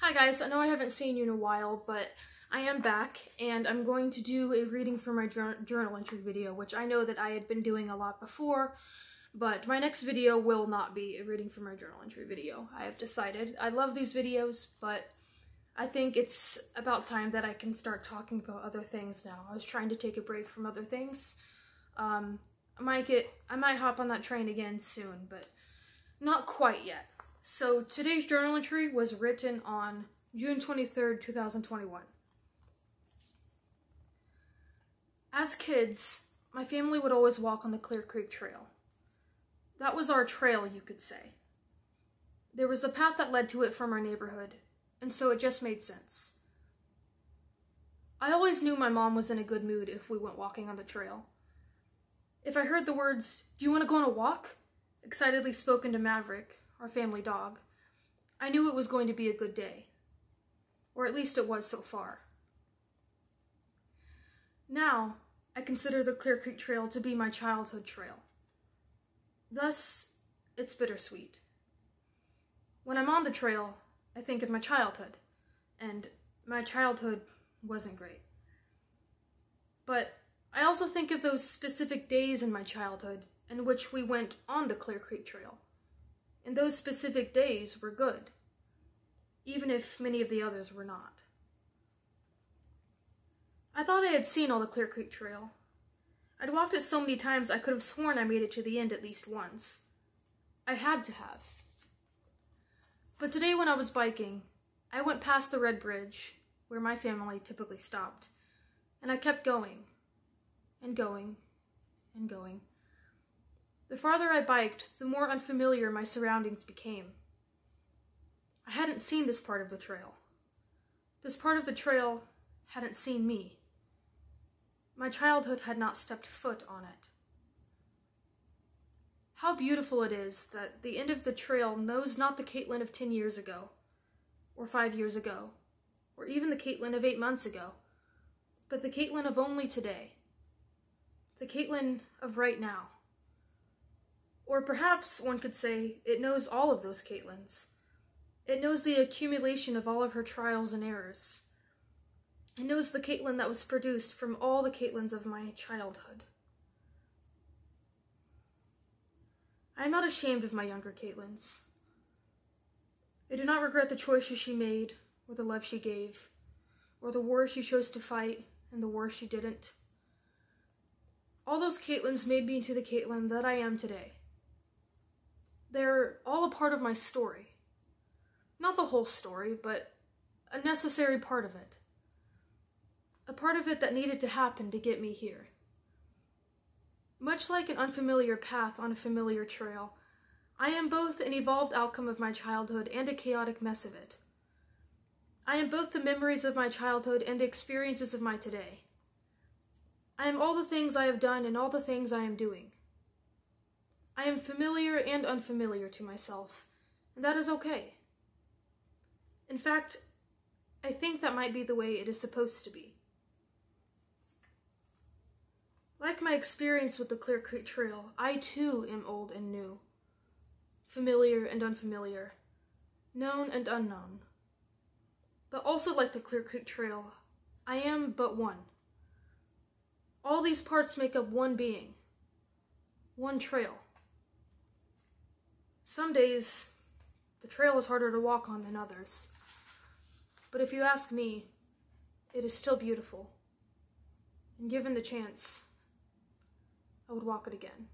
Hi guys, I know I haven't seen you in a while, but I am back, and I'm going to do a reading for my journal entry video, which I know that I had been doing a lot before, but my next video will not be a reading for my journal entry video. I have decided. I love these videos, but I think it's about time that I can start talking about other things now. I was trying to take a break from other things. I might hop on that train again soon, but not quite yet. So today's journal entry was written on June 23rd, 2021. As kids, my family would always walk on the Clear Creek Trail. That was our trail, you could say. There was a path that led to it from our neighborhood, and so it just made sense. I always knew my mom was in a good mood if we went walking on the trail. If I heard the words, "Do you want to go on a walk?" excitedly spoken to Maverick, our family dog, I knew it was going to be a good day. Or at least it was so far. Now, I consider the Clear Creek Trail to be my childhood trail. Thus, it's bittersweet. When I'm on the trail, I think of my childhood, and my childhood wasn't great. But I also think of those specific days in my childhood in which we went on the Clear Creek Trail. And those specific days were good, even if many of the others were not. I thought I had seen all the Clear Creek Trail. I'd walked it so many times I could have sworn I made it to the end at least once. I had to have. But today when I was biking, I went past the Red Bridge, where my family typically stopped, and I kept going, and going, and going. The farther I biked, the more unfamiliar my surroundings became. I hadn't seen this part of the trail. This part of the trail hadn't seen me. My childhood had not stepped foot on it. How beautiful it is that the end of the trail knows not the Caitlin of 10 years ago, or 5 years ago, or even the Caitlin of 8 months ago, but the Caitlin of only today. The Caitlin of right now. Or perhaps one could say it knows all of those Caitlins. It knows the accumulation of all of her trials and errors. It knows the Caitlin that was produced from all the Caitlins of my childhood. I am not ashamed of my younger Caitlins. I do not regret the choices she made, or the love she gave, or the wars she chose to fight, and the wars she didn't. All those Caitlins made me into the Caitlin that I am today. They're all a part of my story. Not the whole story, but a necessary part of it. A part of it that needed to happen to get me here. Much like an unfamiliar path on a familiar trail, I am both an evolved outcome of my childhood and a chaotic mess of it. I am both the memories of my childhood and the experiences of my today. I am all the things I have done and all the things I am doing. I am familiar and unfamiliar to myself, and that is okay. In fact, I think that might be the way it is supposed to be. Like my experience with the Clear Creek Trail, I too am old and new, familiar and unfamiliar, known and unknown. But also like the Clear Creek Trail, I am but one. All these parts make up one being, one trail. Some days, the trail is harder to walk on than others. But if you ask me, it is still beautiful. And given the chance, I would walk it again.